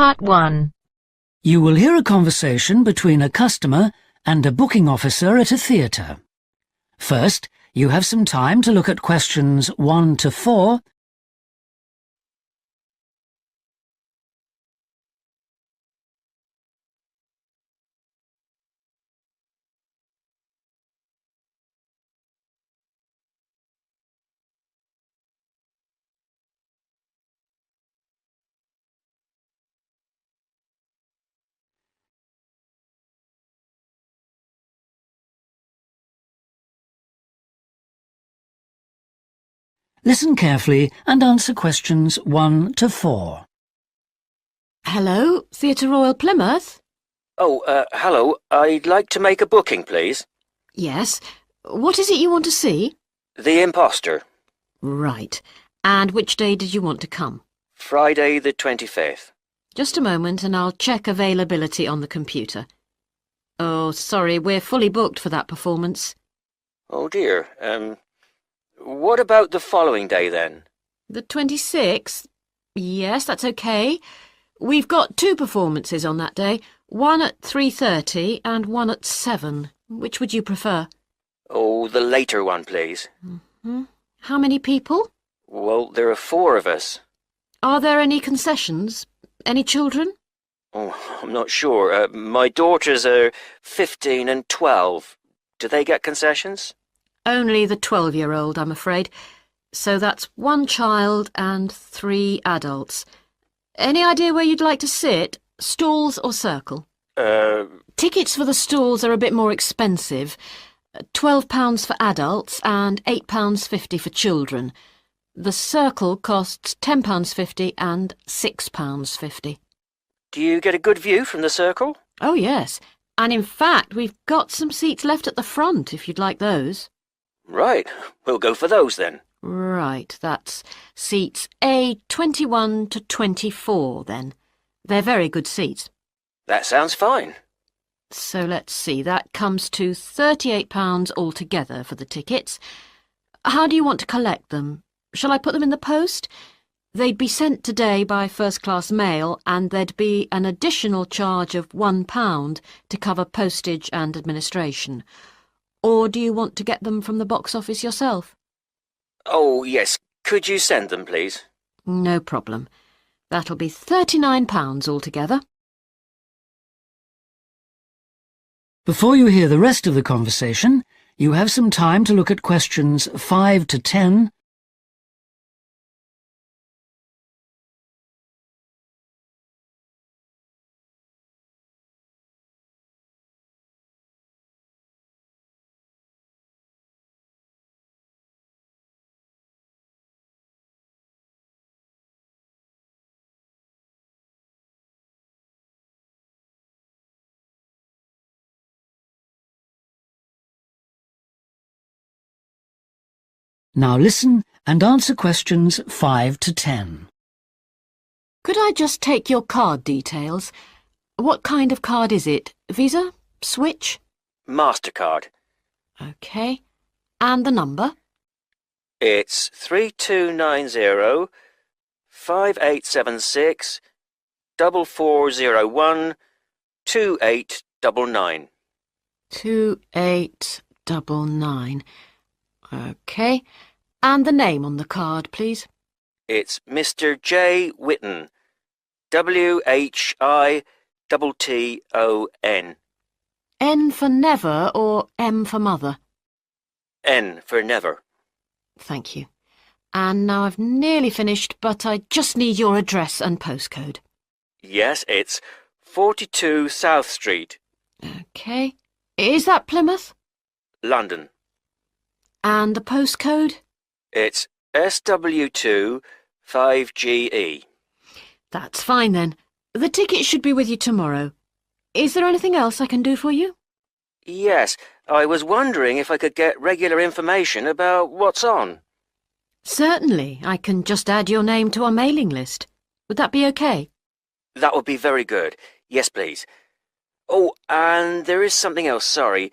Part 1. You will hear a conversation between a customer and a booking officer at a theatre. First, you have some time to look at questions 1 to 4. Listen carefully and answer questions 1 to 4. Hello, Theatre Royal Plymouth? Hello. I'd like to make a booking, please. Yes. What is it you want to see? The Imposter. Right. And which day did you want to come? Friday the 25th. Just a moment and I'll check availability on the computer. Oh, sorry, we're fully booked for that performance. Oh dear. What about the following day then? The 26th? Yes, that's okay. We've got 2 performances on that day, one at 3:30 and one at 7. Which would you prefer? Oh, the later one, please. How many people? Well, there are 4 of us. Are there any concessions? Any children? Oh, I'm not sure. My daughters are 15 and 12. Do they get concessions? Only the 12-year-old, I'm afraid. So that's 1 child and 3 adults. Any idea where you'd like to sit? Stalls or circle? Tickets for the stalls are a bit more expensive. £12 for adults and £8.50 for children. The circle costs £10.50 and £6.50. Do you get a good view from the circle? Oh, yes. And in fact, we've got some seats left at the front, if you'd like those. Right. We'll go for those then. Right, that's seats A21 to 24 then. They're very good seats. That sounds fine. So let's see, that comes to £38 altogether for the tickets. How do you want to collect them? Shall I put them in the post? They'd be sent today by first-class mail and there'd be an additional charge of £1 to cover postage and administration. Or do you want to get them from the box office yourself? Oh, yes. Could you send them, please? No problem. That'll be £39 altogether. Before you hear the rest of the conversation, you have some time to look at questions 5 to 10. Now listen and answer questions 5 to 10. Could I just take your card details? What kind of card is it? Visa? Switch? MasterCard. OK. And the number? It's 3290 5876 4401 2899. 2899. OK. And the name on the card, please? It's Mr. J. Whitton. WHITTON. N for never or M for mother? N for never. Thank you. And now I've nearly finished, but I just need your address and postcode. Yes, it's 42 South Street. OK. Is that Plymouth? London. And the postcode? It's SW2 5GE. That's fine then. The ticket should be with you tomorrow. Is there anything else I can do for you? Yes, I was wondering if I could get regular information about what's on. Certainly. I can just add your name to our mailing list. Would that be OK? That would be very good. Yes, please. Oh, and there is something else, sorry.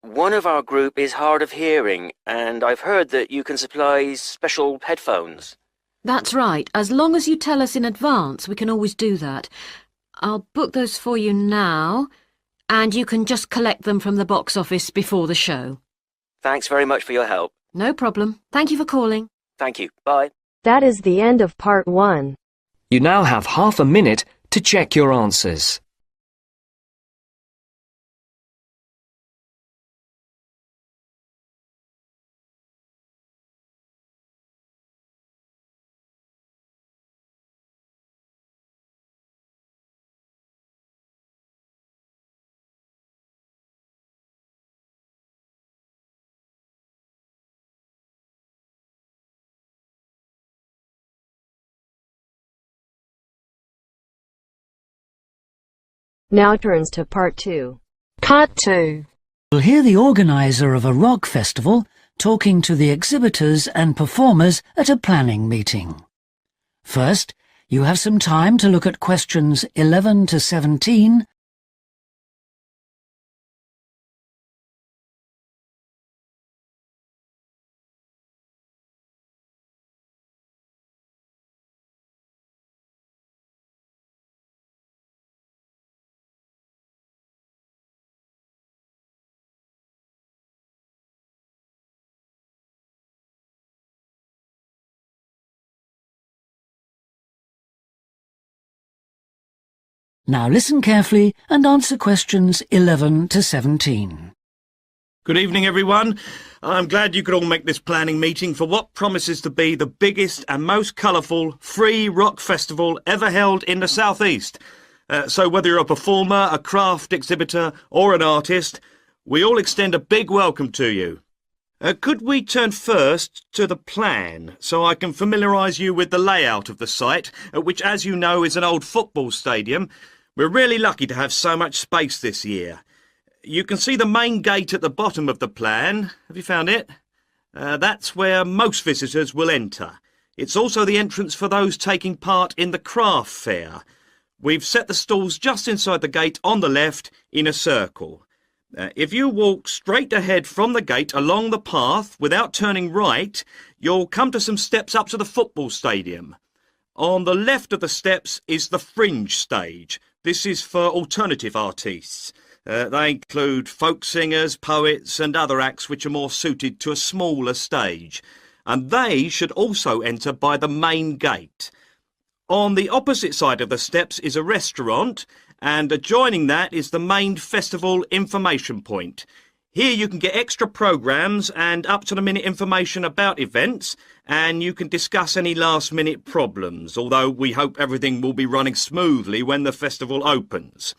One of our group is hard of hearing, and I've heard that you can supply special headphones. That's right. As long as you tell us in advance, we can always do that. I'll book those for you now, and you can just collect them from the box office before the show. Thanks very much for your help. No problem. Thank you for calling. Thank you. Bye. That is the end of part 1. You now have half a minute to check your answers. Now turns to part 2. Part 2. You'll hear the organizer of a rock festival talking to the exhibitors and performers at a planning meeting. First, you have some time to look at questions 11 to 17. Now listen carefully and answer questions 11 to 17. Good evening, everyone. I'm glad you could all make this planning meeting for what promises to be the biggest and most colourful free rock festival ever held in the South East. So whether you're a performer, a craft exhibitor or an artist, we all extend a big welcome to you. Could we turn first to the plan so I can familiarise you with the layout of the site, which, as you know, is an old football stadium. We're really lucky to have so much space this year. You can see the main gate at the bottom of the plan. Have you found it? That's where most visitors will enter. It's also the entrance for those taking part in the craft fair. We've set the stalls just inside the gate on the left in a circle. If you walk straight ahead from the gate along the path without turning right, you'll come to some steps up to the football stadium. On the left of the steps is the fringe stage. This is for alternative artists. They include folk singers, poets and other acts which are more suited to a smaller stage. And they should also enter by the main gate. On the opposite side of the steps is a restaurant, and adjoining that is the main festival information point. Here you can get extra programmes and up-to-the-minute information about events, and you can discuss any last-minute problems, although we hope everything will be running smoothly when the festival opens.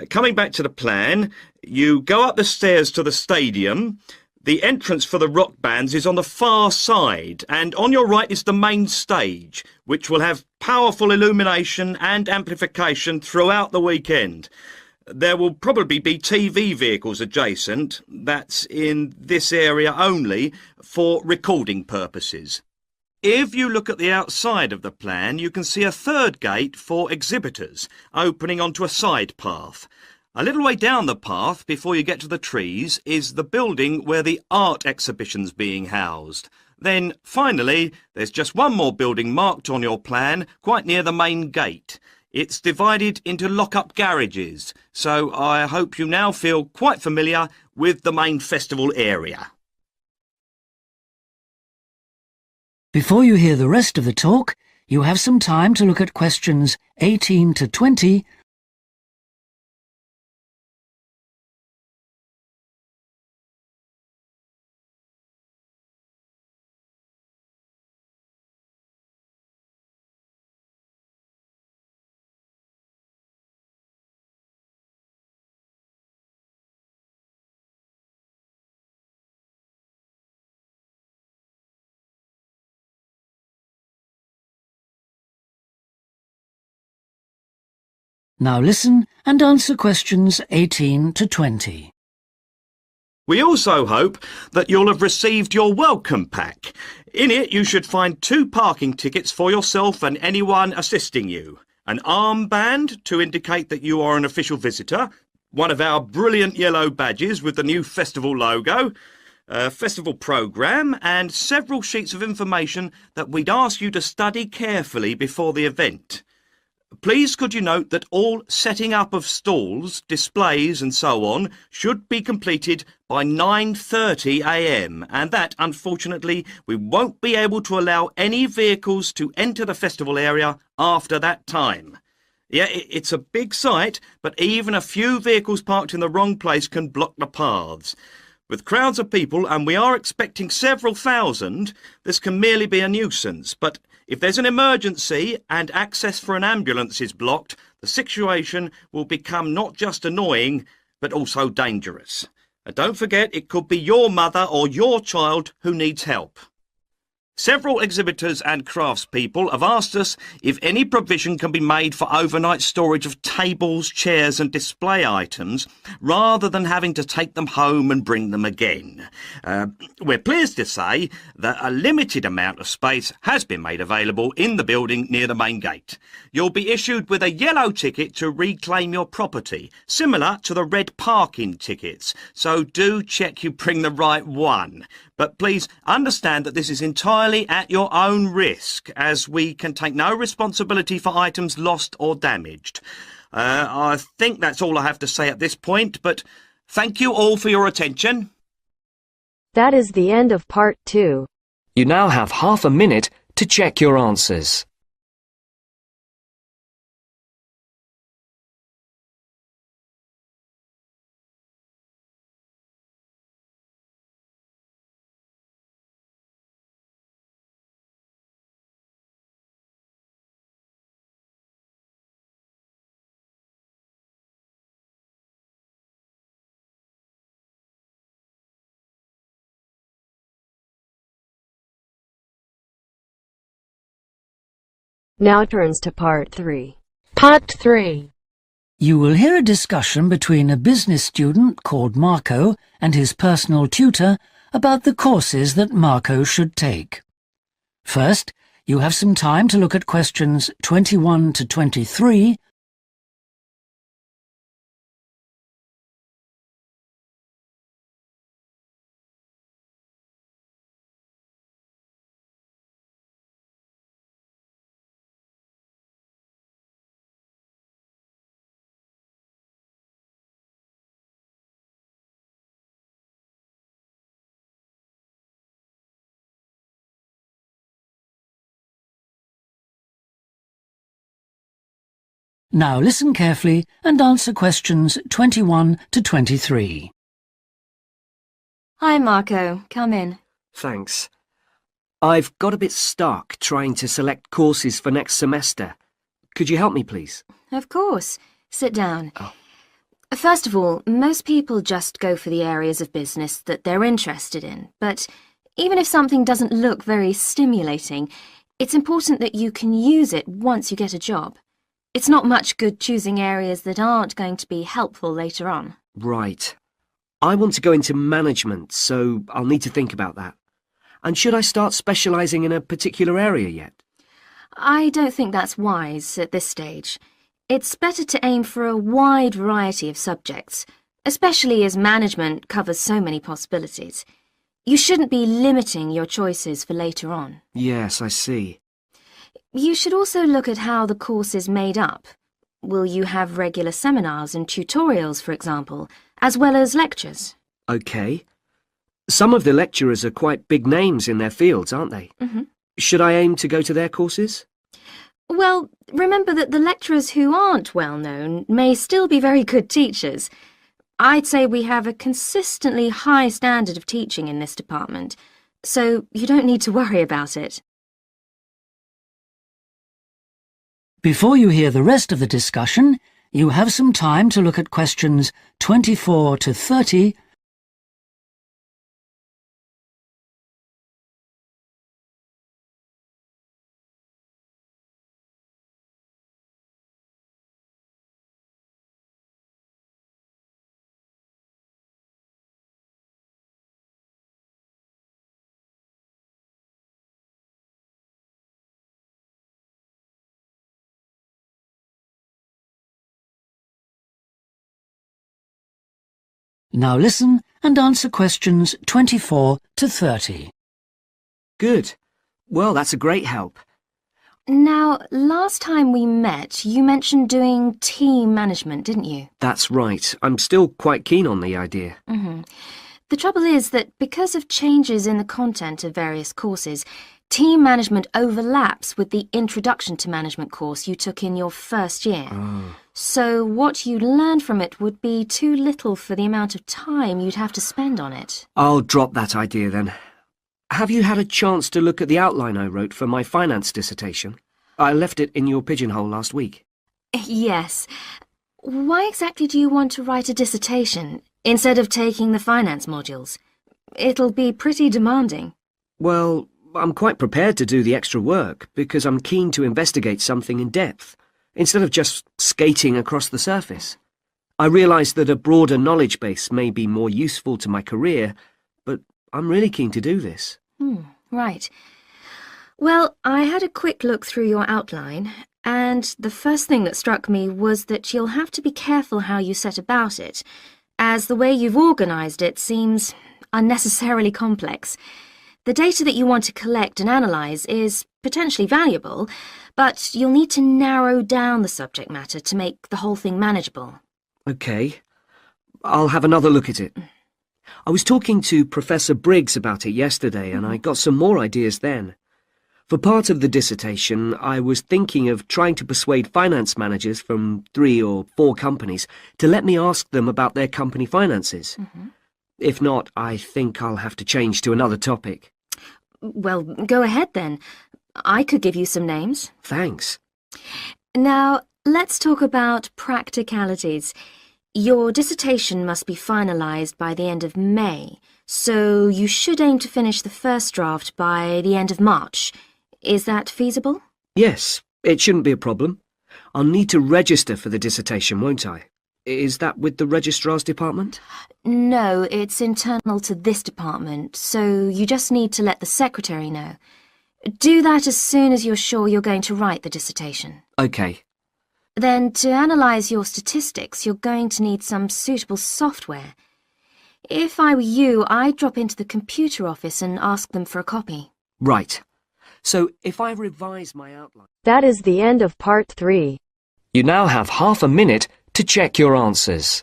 Coming back to the plan, you go up the stairs to the stadium. The entrance for the rock bands is on the far side, and on your right is the main stage, which will have powerful illumination and amplification throughout the weekend. There will probably be TV vehicles adjacent, that's in this area only, for recording purposes. If you look at the outside of the plan, you can see a third gate for exhibitors, opening onto a side path. A little way down the path, before you get to the trees, is the building where the art exhibition's being housed. Then, finally, there's just one more building marked on your plan, quite near the main gate. It's divided into lock-up garages, so I hope you now feel quite familiar with the main festival area. Before you hear the rest of the talk, you have some time to look at questions 18 to 20. Now listen and answer questions 18 to 20. We also hope that you'll have received your welcome pack. In it you should find 2 parking tickets for yourself and anyone assisting you, an armband to indicate that you are an official visitor, one of our brilliant yellow badges with the new festival logo, a festival programme and several sheets of information that we'd ask you to study carefully before the event. Please could you note that all setting up of stalls, displays and so on should be completed by 9:30 a.m. and that, unfortunately, we won't be able to allow any vehicles to enter the festival area after that time. Yeah, it's a big site, but even a few vehicles parked in the wrong place can block the paths. With crowds of people, and we are expecting several thousand, this can merely be a nuisance. But if there's an emergency and access for an ambulance is blocked, the situation will become not just annoying, but also dangerous. And don't forget, it could be your mother or your child who needs help. Several exhibitors and craftspeople have asked us if any provision can be made for overnight storage of tables, chairs and display items rather than having to take them home and bring them again. We're pleased to say that a limited amount of space has been made available in the building near the main gate. You'll be issued with a yellow ticket to reclaim your property, similar to the red parking tickets, so do check you bring the right one. But please understand that this is entirely at your own risk, as we can take no responsibility for items lost or damaged. I think that's all I have to say at this point, but thank you all for your attention. That is the end of part 2. You now have half a minute to check your answers. Now turns to part 3. Part 3. You will hear a discussion between a business student called Marco and his personal tutor about the courses that Marco should take. First, you have some time to look at questions 21 to 23, Now listen carefully and answer questions 21 to 23. Hi, Marco. Come in. Thanks. I've got a bit stuck trying to select courses for next semester. Could you help me, please? Of course. Sit down. Oh. First of all, most people just go for the areas of business that they're interested in. But even if something doesn't look very stimulating, it's important that you can use it once you get a job. It's not much good choosing areas that aren't going to be helpful later on. Right. I want to go into management, so I'll need to think about that. And should I start specialising in a particular area yet? I don't think that's wise at this stage. It's better to aim for a wide variety of subjects, especially as management covers so many possibilities. You shouldn't be limiting your choices for later on. Yes, I see. You should also look at how the course is made up. Will you have regular seminars and tutorials, for example, as well as lectures? OK. Some of the lecturers are quite big names in their fields, aren't they? Mm-hmm. Should I aim to go to their courses? Well, remember that the lecturers who aren't well known may still be very good teachers. I'd say we have a consistently high standard of teaching in this department, so you don't need to worry about it. Before you hear the rest of the discussion, you have some time to look at questions 24 to 30, Now listen and answer questions 24 to 30. Good. Well, that's a great help. Now, last time we met, you mentioned doing team management, didn't you? That's right. I'm still quite keen on the idea. The trouble is that because of changes in the content of various courses, team management overlaps with the Introduction to Management course you took in your first year. So what you learned from it would be too little for the amount of time you'd have to spend on it. I'll drop that idea then. Have you had a chance to look at the outline I wrote for my finance dissertation? I left it in your pigeonhole last week. Yes. Why exactly do you want to write a dissertation instead of taking the finance modules? It'll be pretty demanding. Well, I'm quite prepared to do the extra work because I'm keen to investigate something in depth, instead of just skating across the surface. I realise that a broader knowledge base may be more useful to my career, but I'm really keen to do this. Right. Well, I had a quick look through your outline, and the first thing that struck me was that you'll have to be careful how you set about it, as the way you've organised it seems unnecessarily complex. The data that you want to collect and analyse is potentially valuable, but you'll need to narrow down the subject matter to make the whole thing manageable. OK. I'll have another look at it. I was talking to Professor Briggs about it yesterday, and I got some more ideas then. For part of the dissertation, I was thinking of trying to persuade finance managers from 3 or 4 companies to let me ask them about their company finances. If not, I think I'll have to change to another topic. Well, go ahead then. I could give you some names. Thanks. Now, let's talk about practicalities. Your dissertation must be finalised by the end of May, so you should aim to finish the first draft by the end of March. Is that feasible? Yes, it shouldn't be a problem. I'll need to register for the dissertation, won't I? Is that with the registrar's department? No, it's internal to this department, so you just need to let the secretary know. Do that as soon as you're sure you're going to write the dissertation. OK. Then, to analyse your statistics, you're going to need some suitable software. If I were you, I'd drop into the computer office and ask them for a copy. Right. So, if I revise my outline... That is the end of part 3. You now have half a minute to check your answers.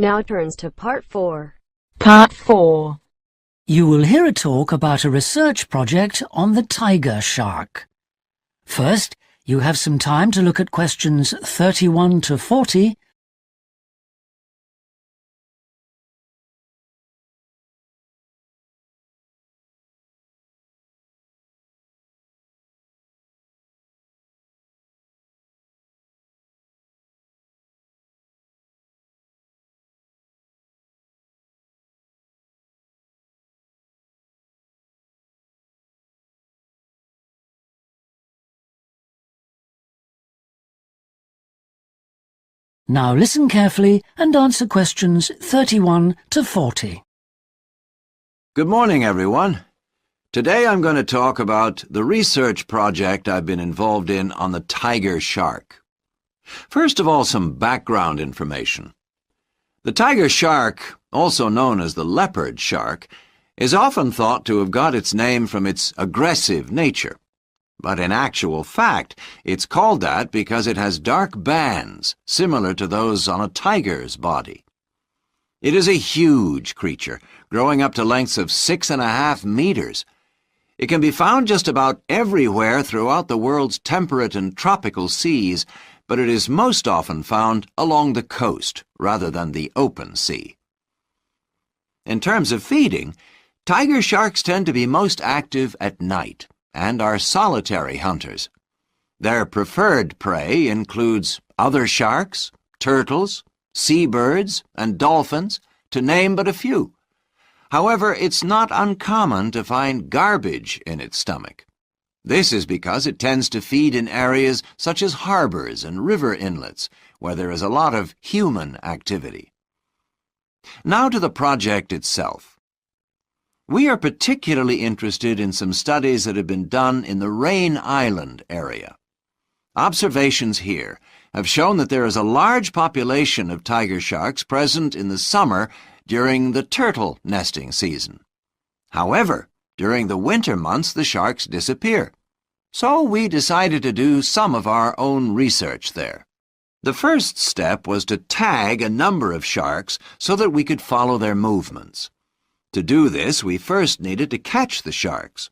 Now turns to part 4. Part 4. You will hear a talk about a research project on the tiger shark. First, you have some time to look at questions 31 to 40. Now listen carefully and answer questions 31 to 40. Good morning, everyone. Today I'm going to talk about the research project I've been involved in on the tiger shark. First of all, some background information. The tiger shark, also known as the leopard shark, is often thought to have got its name from its aggressive nature. But in actual fact, it's called that because it has dark bands, similar to those on a tiger's body. It is a huge creature, growing up to lengths of 6.5 meters. It can be found just about everywhere throughout the world's temperate and tropical seas, but it is most often found along the coast rather than the open sea. In terms of feeding, tiger sharks tend to be most active at night and are solitary hunters. Their preferred prey includes other sharks, turtles, seabirds, and dolphins, to name but a few. However, it's not uncommon to find garbage in its stomach. This is because it tends to feed in areas such as harbors and river inlets, where there is a lot of human activity. Now to the project itself. We are particularly interested in some studies that have been done in the Rain Island area. Observations here have shown that there is a large population of tiger sharks present in the summer during the turtle nesting season. However, during the winter months the sharks disappear. So we decided to do some of our own research there. The first step was to tag a number of sharks so that we could follow their movements. To do this, we first needed to catch the sharks.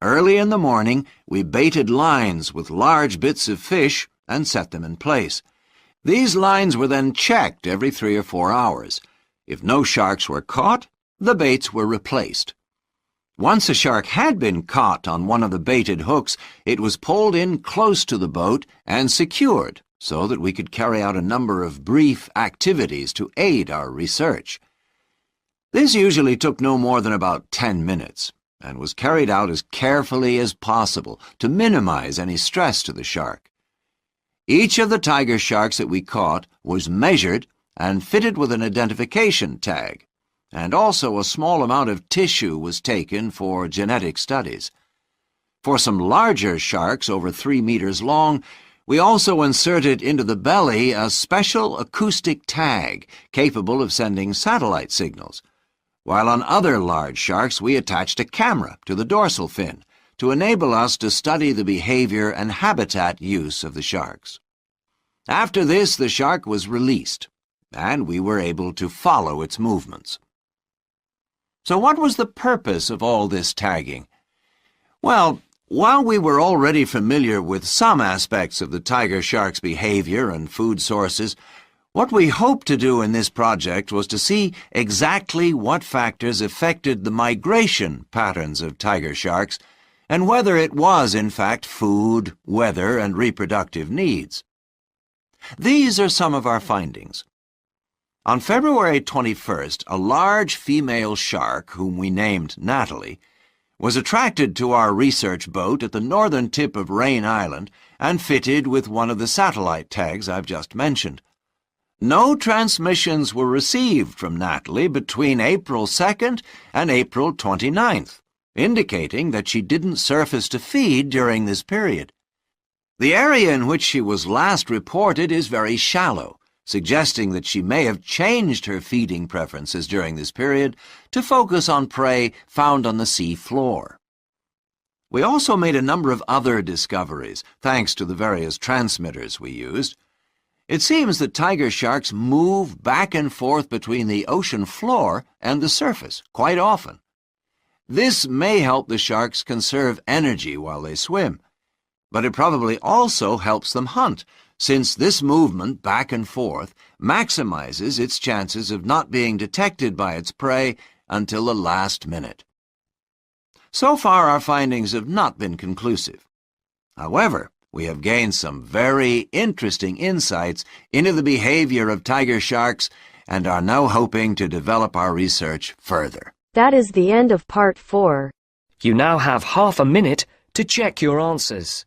Early in the morning, we baited lines with large bits of fish and set them in place. These lines were then checked every 3 or 4 hours. If no sharks were caught, the baits were replaced. Once a shark had been caught on one of the baited hooks, it was pulled in close to the boat and secured so that we could carry out a number of brief activities to aid our research. This usually took no more than about 10 minutes and was carried out as carefully as possible to minimize any stress to the shark. Each of the tiger sharks that we caught was measured and fitted with an identification tag, and also a small amount of tissue was taken for genetic studies. For some larger sharks over 3 meters long, we also inserted into the belly a special acoustic tag capable of sending satellite signals, while on other large sharks we attached a camera to the dorsal fin to enable us to study the behavior and habitat use of the sharks. After this, the shark was released, and we were able to follow its movements. So what was the purpose of all this tagging? Well, while we were already familiar with some aspects of the tiger shark's behavior and food sources, what we hoped to do in this project was to see exactly what factors affected the migration patterns of tiger sharks and whether it was, in fact, food, weather, and reproductive needs. These are some of our findings. On February 21st, a large female shark, whom we named Natalie, was attracted to our research boat at the northern tip of Rain Island and fitted with one of the satellite tags I've just mentioned. No transmissions were received from Natalie between April 2nd and April 29th, indicating that she didn't surface to feed during this period. The area in which she was last reported is very shallow, suggesting that she may have changed her feeding preferences during this period to focus on prey found on the sea floor. We also made a number of other discoveries, thanks to the various transmitters we used. It seems that tiger sharks move back and forth between the ocean floor and the surface quite often. This may help the sharks conserve energy while they swim, but it probably also helps them hunt, since this movement back and forth maximizes its chances of not being detected by its prey until the last minute. So far, our findings have not been conclusive. However, we have gained some very interesting insights into the behavior of tiger sharks and are now hoping to develop our research further. That is the end of part 4. You now have half a minute to check your answers.